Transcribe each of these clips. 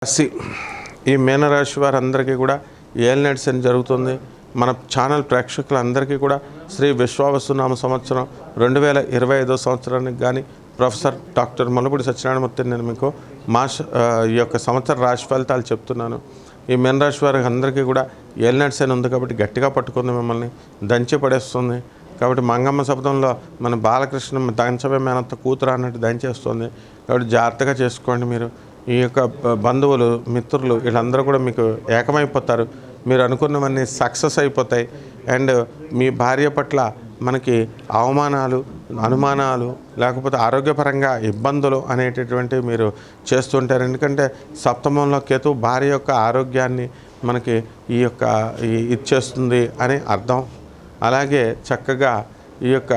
రాశి ఈ మీనరాశి వారందరికీ కూడా ఏలినాటి శని జరుగుతుంది. మన ఛానల్ ప్రేక్షకులందరికీ కూడా శ్రీ విశ్వావసునామ సంవత్సరం 2025 సంవత్సరానికి కానీ ప్రొఫెసర్ డాక్టర్ మల్లపూడి సత్యనారాయణమూర్తి నేను మీకు ఈ యొక్క సంవత్సర రాశి ఫలితాలు చెప్తున్నాను. ఈ మీనరాశి వారికి అందరికీ కూడా ఏలినాటి శని ఉంది కాబట్టి గట్టిగా పట్టుకుంది, మిమ్మల్ని దంచి పడేస్తుంది. కాబట్టి మంగమ్మ శబ్దంలో మన బాలకృష్ణ దంచమే మేనంత కూతురు అన్నట్టు దంచేస్తుంది. కాబట్టి జాగ్రత్తగా చేసుకోండి. మీరు ఈ యొక్క బంధువులు మిత్రులు వీళ్ళందరూ కూడా మీకు ఏకమైపోతారు. మీరు అనుకున్నవన్నీ సక్సెస్ అయిపోతాయి. అండ్ మీ భార్య పట్ల మనకి అవమానాలు, అనుమానాలు, లేకపోతే ఆరోగ్యపరంగా ఇబ్బందులు అనేటటువంటివి మీరు చేస్తుంటారు. ఎందుకంటే సప్తమంలో కేతు భార్య యొక్క ఆరోగ్యాన్ని మనకి ఇచ్చేస్తుంది అని అర్థం. అలాగే చక్కగా ఈ యొక్క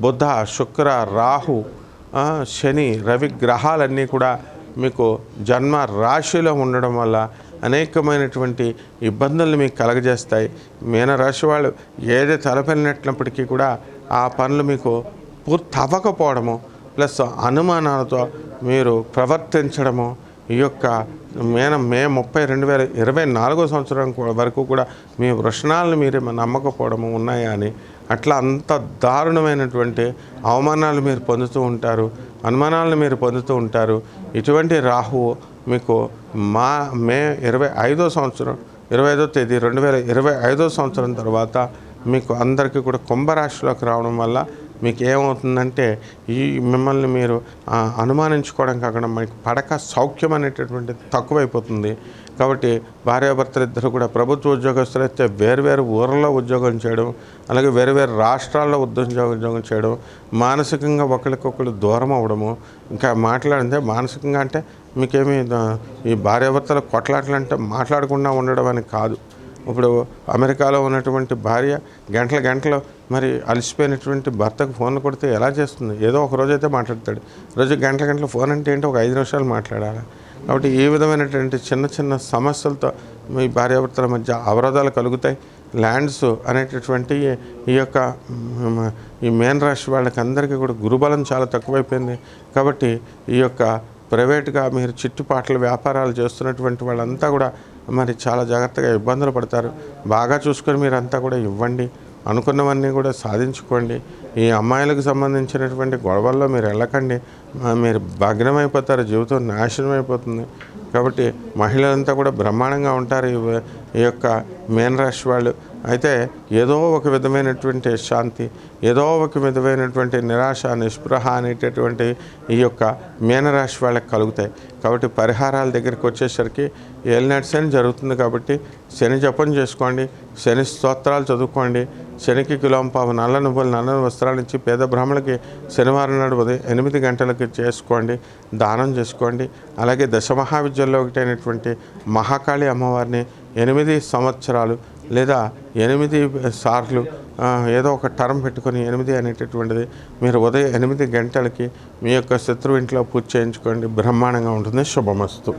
బుధ, శుక్ర, రాహు, శని, రవి గ్రహాలన్నీ కూడా మీకు జన్మ రాశిలో ఉండడం వల్ల అనేకమైనటువంటి ఇబ్బందులు మీకు కలగజేస్తాయి. మీనరాశి వాళ్ళు ఏది తలపెళ్ళినప్పటికీ కూడా ఆ పనులు మీకు పూర్తి అవ్వకపోవడము, ప్లస్ అనుమానాలతో మీరు ప్రవర్తించడము, ఈ యొక్క మే 30, 2024 సంవత్సరం వరకు కూడా మీ వృషణాలను మీరే నమ్మకపోవడము ఉన్నాయా అని అట్లా అంత దారుణమైనటువంటి అవమానాలు మీరు పొందుతూ ఉంటారు, అనుమానాలను మీరు పొందుతూ ఉంటారు. ఇటువంటి రాహువు మీకు మే 25 సంవత్సరం 25వ తేదీ 2025 సంవత్సరం తర్వాత మీకు అందరికీ కూడా కుంభరాశిలోకి రావడం వల్ల మీకు ఏమవుతుందంటే మిమ్మల్ని మీరు అనుమానించుకోవడం కాకుండా మీకు పడక సౌఖ్యం అనేటటువంటిది తక్కువైపోతుంది. కాబట్టి భార్యాభర్తలు ఇద్దరు కూడా ప్రభుత్వ ఉద్యోగస్తులు అయితే వేరువేరు ఊర్లలో ఉద్యోగం చేయడం, అలాగే వేరువేరు రాష్ట్రాల్లో ఉద్యోగం చేయడం, మానసికంగా ఒకరికొకరు దూరం అవ్వడము. ఇంకా మాట్లాడితే మానసికంగా అంటే మీకేమీ ఈ భార్యాభర్తల కొట్లాటలు అంటే మాట్లాడకుండా ఉండడం అని కాదు. ఇప్పుడు అమెరికాలో ఉన్నటువంటి భార్య గంటలు మరి అలసిపోయినటువంటి భర్తకు ఫోన్ కొడితే ఎలా చేస్తుంది? ఏదో ఒక రోజు అయితే మాట్లాడతాడు. రోజు గంటల ఫోన్ అంటే ఏంటి, ఒక 5 నిమిషాలు మాట్లాడాలి. కాబట్టి ఈ విధమైనటువంటి చిన్న సమస్యలతో మీ భార్యాభర్తల మధ్య అవరోధాలు కలుగుతాయి. ల్యాండ్స్ అనేటటువంటి ఈ యొక్క ఈ మీనరాశి వాళ్ళకి అందరికీ కూడా గురుబలం చాలా తక్కువైపోయింది. కాబట్టి ఈ యొక్క ప్రైవేట్గా మీరు చిట్టుపాట్ల వ్యాపారాలు చేస్తున్నటువంటి వాళ్ళంతా కూడా మరి చాలా జాగ్రత్తగా ఇబ్బందులు పడతారు. బాగా చూసుకొని మీరంతా కూడా ఇవ్వండి, అనుకున్నవన్నీ కూడా సాధించుకోండి. ఈ అమ్మాయిలకు సంబంధించినటువంటి గొడవల్లో మీరు వెళ్ళకండి, మీరు భగ్నమైపోతారు, జీవితం నాశనం అయిపోతుంది. కాబట్టి మహిళలంతా కూడా బ్రహ్మాండంగా ఉంటారు ఈ యొక్క మీనరాశి వాళ్ళు. అయితే ఏదో ఒక విధమైనటువంటి శాంతి, ఏదో ఒక విధమైనటువంటి నిరాశ, నిస్పృహ అనేటటువంటి ఈ యొక్క మీనరాశి వాళ్ళకి కలుగుతాయి. కాబట్టి పరిహారాల దగ్గరికి వచ్చేసరికి ఏలినాటి శని జరుగుతుంది కాబట్టి శని జపం చేసుకోండి, శని స్తోత్రాలు చదువుకోండి, శనికి కిలోంపావు నల్ల నువ్వులు, నల్లని వస్త్రాలు ఇచ్చి పేద బ్రాహ్మణులకి శనివారం నాడు ఉదయం 8 గంటలకి చేసుకోండి, దానం చేసుకోండి. అలాగే దశమహావిద్యల్లో ఒకటైనటువంటి మహాకాళి అమ్మవారిని 8 సంవత్సరాలు లేదా 8 సార్లు ఏదో ఒక టర్మ్ పెట్టుకొని 8 అనేటటువంటిది మీరు ఉదయం 8 గంటలకి మీ యొక్క శత్రువు ఇంట్లో పూజ చేయించుకోండి. బ్రహ్మాండంగా ఉంటుంది. శుభమస్తు.